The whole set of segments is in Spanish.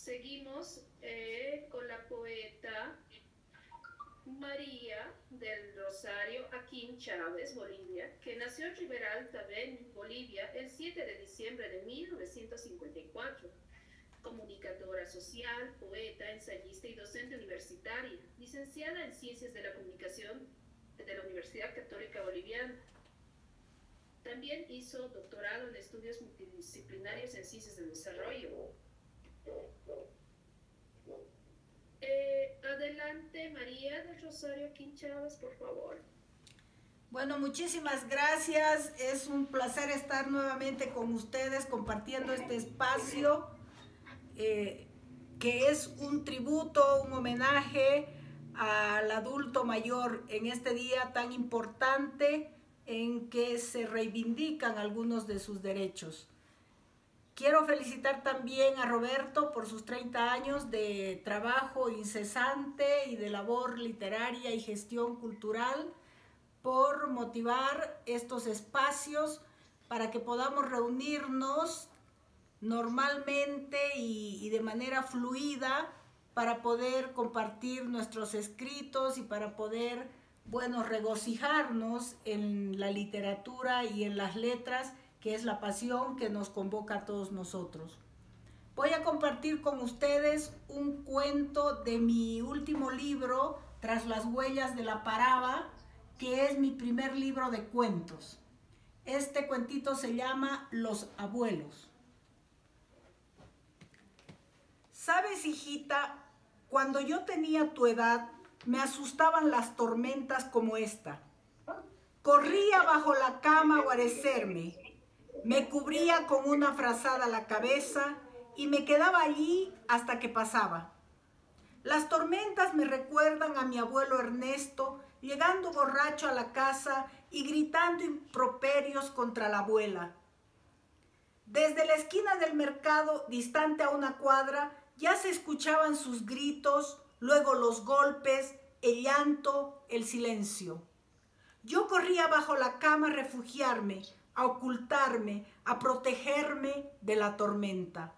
Seguimos con la poeta María del Rosario Aquín Chávez, Bolivia, que nació en Ribera Alta, Bolivia, el 7 de diciembre de 1954. Comunicadora social, poeta, ensayista y docente universitaria, licenciada en Ciencias de la Comunicación de la Universidad Católica Boliviana. También hizo doctorado en estudios multidisciplinarios en Ciencias del Desarrollo. Adelante, María del Rosario Aquín Chávez, por favor. Bueno, muchísimas gracias. Es un placer estar nuevamente con ustedes compartiendo este espacio que es un tributo, un homenaje al adulto mayor en este día tan importante en que se reivindican algunos de sus derechos. Quiero felicitar también a Roberto por sus 30 años de trabajo incesante y de labor literaria y gestión cultural, por motivar estos espacios para que podamos reunirnos normalmente y de manera fluida para poder compartir nuestros escritos y para poder, bueno, regocijarnos en la literatura y en las letras, que es la pasión que nos convoca a todos nosotros. Voy a compartir con ustedes un cuento de mi último libro, Tras las huellas de la Paraba, que es mi primer libro de cuentos. Este cuentito se llama Los abuelos. ¿Sabes, hijita? Cuando yo tenía tu edad, me asustaban las tormentas como esta. Corría bajo la cama a guarecerme, me cubría con una frazada la cabeza y me quedaba allí hasta que pasaba. Las tormentas me recuerdan a mi abuelo Ernesto, llegando borracho a la casa y gritando improperios contra la abuela. Desde la esquina del mercado, distante a una cuadra, ya se escuchaban sus gritos, luego los golpes, el llanto, el silencio. Yo corría bajo la cama a refugiarme, a ocultarme, a protegerme de la tormenta.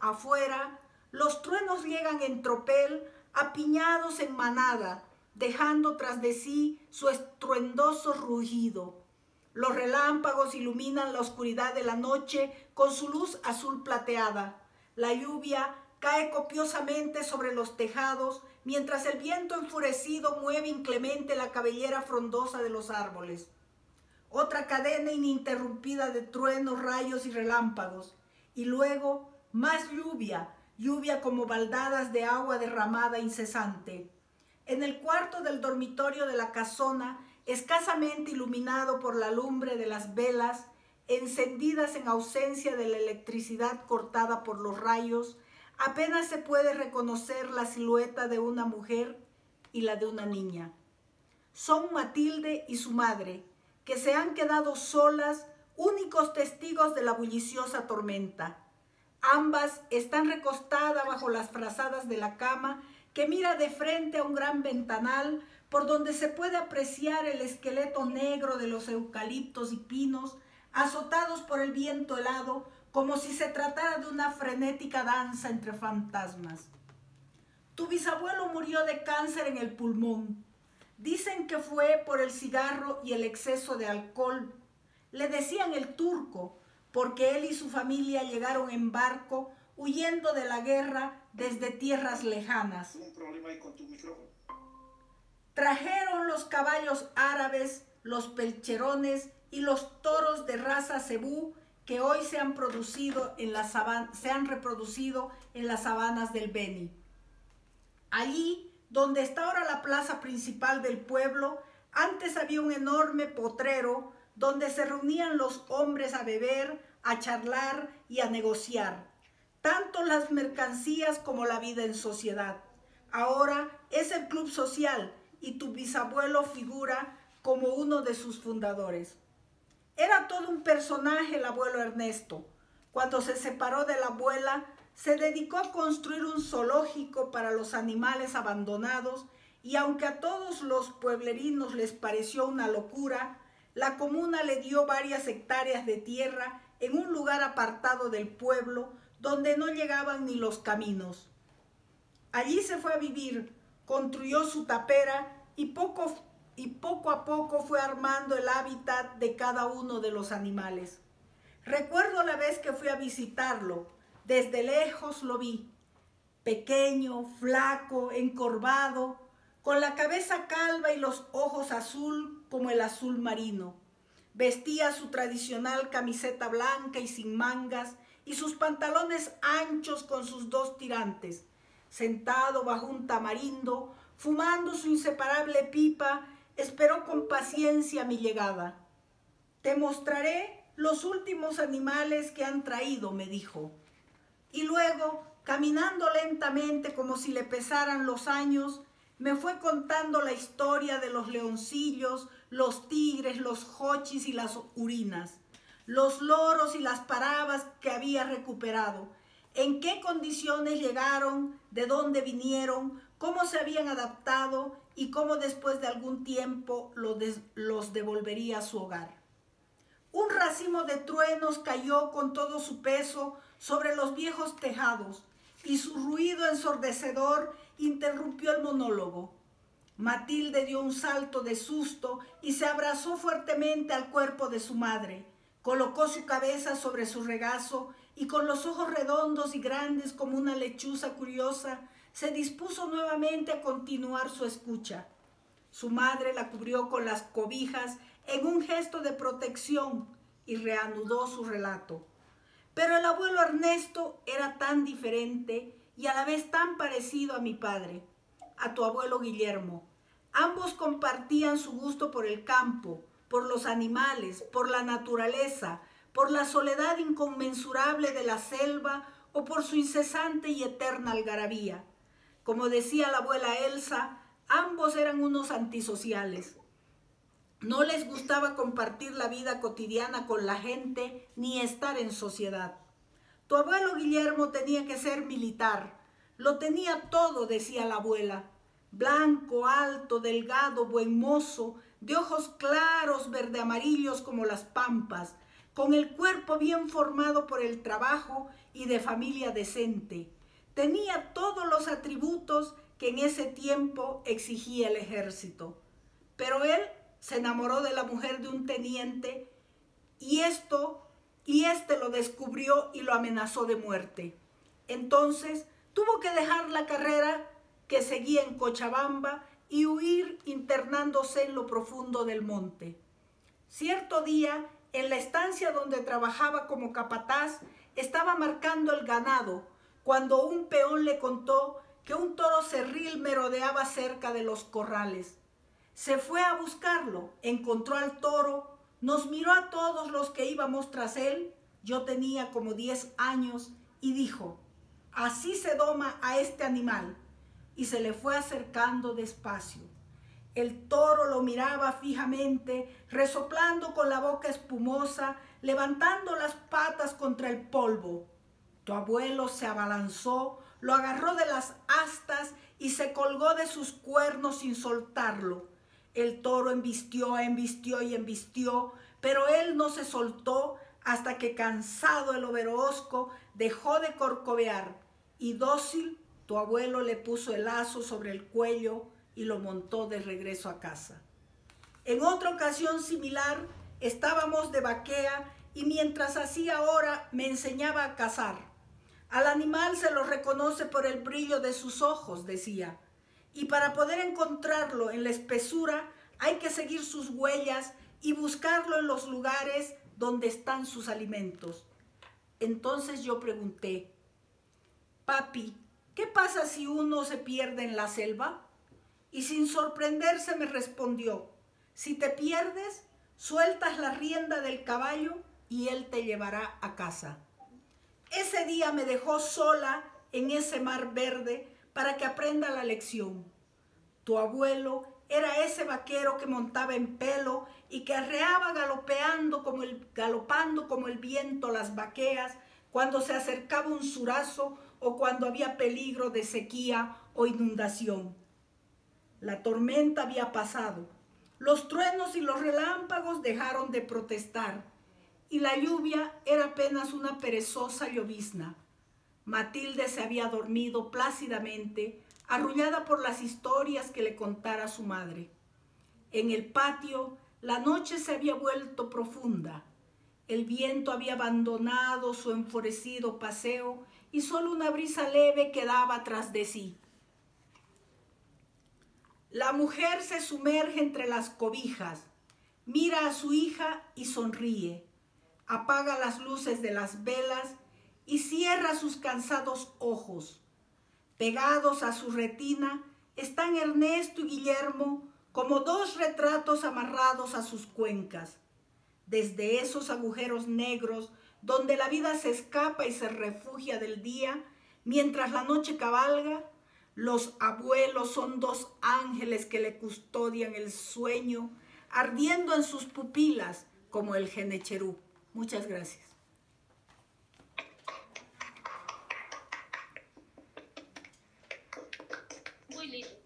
Afuera, los truenos llegan en tropel, apiñados en manada, dejando tras de sí su estruendoso rugido. Los relámpagos iluminan la oscuridad de la noche con su luz azul plateada. La lluvia cae copiosamente sobre los tejados, mientras el viento enfurecido mueve inclemente la cabellera frondosa de los árboles. Otra cadena ininterrumpida de truenos, rayos y relámpagos. Y luego más lluvia, lluvia como baldadas de agua derramada incesante. En el cuarto del dormitorio de la casona, escasamente iluminado por la lumbre de las velas, encendidas en ausencia de la electricidad cortada por los rayos, apenas se puede reconocer la silueta de una mujer y la de una niña. Son Matilde y su madre, que se han quedado solas, únicos testigos de la bulliciosa tormenta. Ambas están recostadas bajo las frazadas de la cama, que mira de frente a un gran ventanal por donde se puede apreciar el esqueleto negro de los eucaliptos y pinos, azotados por el viento helado, como si se tratara de una frenética danza entre fantasmas. Tu bisabuelo murió de cáncer en el pulmón. Dicen que fue por el cigarro y el exceso de alcohol. Le decían el turco, porque él y su familia llegaron en barco, huyendo de la guerra desde tierras lejanas. ¿Un problema ahí con tu micrófono? Trajeron los caballos árabes, los pelcherones y los toros de raza cebú que hoy se han reproducido en las sabanas del Beni. Allí, donde está ahora la plaza principal del pueblo, antes había un enorme potrero donde se reunían los hombres a beber, a charlar y a negociar, tanto las mercancías como la vida en sociedad. Ahora es el club social y tu bisabuelo figura como uno de sus fundadores. Era todo un personaje el abuelo Ernesto. Cuando se separó de la abuela, se dedicó a construir un zoológico para los animales abandonados y aunque a todos los pueblerinos les pareció una locura, la comuna le dio varias hectáreas de tierra en un lugar apartado del pueblo donde no llegaban ni los caminos. Allí se fue a vivir, construyó su tapera y poco a poco fue armando el hábitat de cada uno de los animales. Recuerdo la vez que fui a visitarlo, desde lejos lo vi, pequeño, flaco, encorvado, con la cabeza calva y los ojos azul como el azul marino. Vestía su tradicional camiseta blanca y sin mangas y sus pantalones anchos con sus 2 tirantes, sentado bajo un tamarindo, fumando su inseparable pipa, esperó con paciencia mi llegada. «Te mostraré los últimos animales que han traído», me dijo. Y luego, caminando lentamente como si le pesaran los años, me fue contando la historia de los leoncillos, los tigres, los jochis y las urinas, los loros y las parabas que había recuperado, en qué condiciones llegaron, de dónde vinieron, cómo se habían adaptado y cómo después de algún tiempo los devolvería a su hogar. Un racimo de truenos cayó con todo su peso sobre los viejos tejados y su ruido ensordecedor interrumpió el monólogo. Matilde dio un salto de susto y se abrazó fuertemente al cuerpo de su madre. Colocó su cabeza sobre su regazo y con los ojos redondos y grandes como una lechuza curiosa, se dispuso nuevamente a continuar su escucha. Su madre la cubrió con las cobijas en un gesto de protección y reanudó su relato. Pero el abuelo Ernesto era tan diferente y a la vez tan parecido a mi padre, a tu abuelo Guillermo. Ambos compartían su gusto por el campo, por los animales, por la naturaleza, por la soledad inconmensurable de la selva o por su incesante y eterna algarabía. Como decía la abuela Elsa, ambos eran unos antisociales. No les gustaba compartir la vida cotidiana con la gente ni estar en sociedad. Tu abuelo Guillermo tenía que ser militar. Lo tenía todo, decía la abuela. Blanco, alto, delgado, buen mozo, de ojos claros, verde amarillos como las pampas, con el cuerpo bien formado por el trabajo y de familia decente. Tenía todos los atributos que en ese tiempo exigía el ejército. Pero él se enamoró de la mujer de un teniente y este lo descubrió y lo amenazó de muerte. Entonces tuvo que dejar la carrera que seguía en Cochabamba y huir internándose en lo profundo del monte. Cierto día, en la estancia donde trabajaba como capataz, estaba marcando el ganado cuando un peón le contó que un toro cerril merodeaba cerca de los corrales. Se fue a buscarlo, encontró al toro, nos miró a todos los que íbamos tras él, yo tenía como 10 años, y dijo: «Así se doma a este animal», y se le fue acercando despacio. El toro lo miraba fijamente, resoplando con la boca espumosa, levantando las patas contra el polvo. Tu abuelo se abalanzó, lo agarró de las astas y se colgó de sus cuernos sin soltarlo. El toro embistió y embistió, pero él no se soltó hasta que, cansado el overosco, dejó de corcovear y dócil, tu abuelo le puso el lazo sobre el cuello y lo montó de regreso a casa. En otra ocasión similar, estábamos de vaquea y mientras hacía hora me enseñaba a cazar. Al animal se lo reconoce por el brillo de sus ojos, decía, y para poder encontrarlo en la espesura hay que seguir sus huellas y buscarlo en los lugares donde están sus alimentos. Entonces yo pregunté: «Papi, ¿qué pasa si uno se pierde en la selva?». Y sin sorprenderse me respondió: «Si te pierdes, sueltas la rienda del caballo y él te llevará a casa». Ese día me dejó sola en ese mar verde para que aprenda la lección. Tu abuelo era ese vaquero que montaba en pelo y que arreaba galopando como el viento las vaqueas cuando se acercaba un surazo o cuando había peligro de sequía o inundación. La tormenta había pasado, los truenos y los relámpagos dejaron de protestar y la lluvia era apenas una perezosa llovizna. Matilde se había dormido plácidamente, arrullada por las historias que le contara su madre. En el patio, la noche se había vuelto profunda. El viento había abandonado su enfurecido paseo y solo una brisa leve quedaba tras de sí. La mujer se sumerge entre las cobijas, mira a su hija y sonríe, apaga las luces de las velas y cierra sus cansados ojos. Pegados a su retina están Ernesto y Guillermo como dos retratos amarrados a sus cuencas. Desde esos agujeros negros donde la vida se escapa y se refugia del día, mientras la noche cabalga, los abuelos son dos ángeles que le custodian el sueño, ardiendo en sus pupilas como el Genecherú. Muchas gracias. Muy lindo.